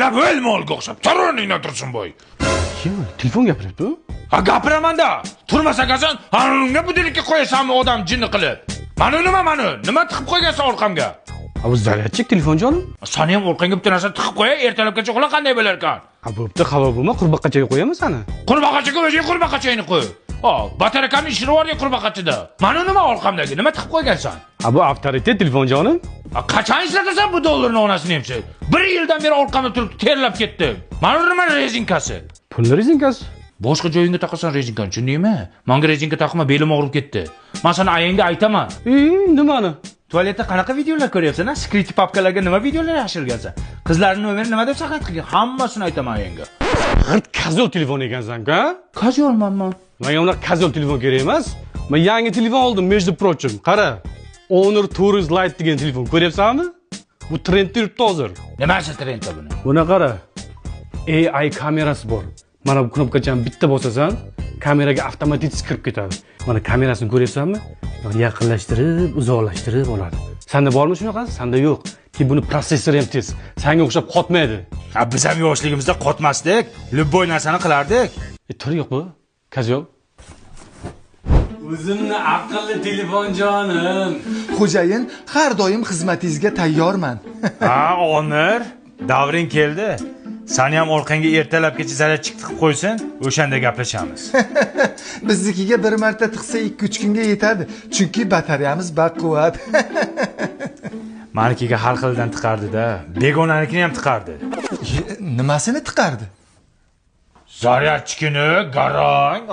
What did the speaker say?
lab o'lmolga o'xshab. Tur o'rningdan tursin bo'y. Kim? Telefon gapiryapti u? Ha gapiraman-da. Turmasa qasan, hanunga budillikka qo'yasanmi odam jinni qilib? Nima tiqib qo'ygansan orqamga? Ha bu zaryadchik telefon jonim. Seni ham orqangga bitta narsa tiqib qo'ya, ertalabgacha uxla qanday bo'lar ekan? Ha bo'pti, xabar bo'lma, qurbaqachaga qo'yaman seni. Qurbaqachaga o'zing qurbaqachangni qo'y. Ha, batarakam ishri bor ya qurbaqachida. Mana nima orqamdagi? Nima tiqib qo'ygansan? Ha bu avtoritet telefon jonim. Qachon ishlatasan bu dollarni onasini hamsa? 1 yildan beri orqamda turib terlab ketdi. Mana nima rezinkasi? Pulni rezinkasi. Boshqa joyingga taqasan rezinkani, tushundingmi? Menga rezinka taqma, belim og'rib ketdi. Men sana ayangga aytaman. Nimani? Tualetda qanaqa videolar ko'ryapsan? Secret papkalarga nima videolar yashirgansan? Qizlarning nomerini nima deb saqlab qilgan? Hammasini aytaman ayangga. G'irt kazol telefon ekansan-ku, ha? Kazolman. Menga unaqa kazol telefon kerak emas. Men yangi telefon oldim, между прочим. Qara. Honor Tourist Lite degan telefon ko'ryapsanmi? Bu trendda yuribdi hozir. Nimasi trendda buni? Buni qara. AI kamerasi bor. Mana bu knopkachani bitta bosasan, kameraga avtomatik kirib ketadi. Mana kamerasini ko'ryapsanmi? Yaqinlashtirib, uzoqlashtirib oladi. Senda bormi shunaqasi? Senda yo'q. Ki buni protsessori ham tez. Senga o'xshab qotmaydi. Ha, biz ham yoshligimizda qotmasdik. Любой narsani qilardik. Tur yo'q bu. Kazol. O'zimni aqlli telefon jonim. Xo'jayin, har doim xizmatingizga tayyorman. Ha, Onur, davring keldi. Seni ham orqangga ertalabgacha zaryadchik tiqib qo'ysin, o'shanda gaplashamiz. Biznikiga bir marta tiqsa 2-3 kunga yetadi, chunki batareyamiz baquvvat. Manikiga har xildan tiqardi-da, begonanikini ham tiqardi. Nimasini tiqardi? Zaryadchikini garang.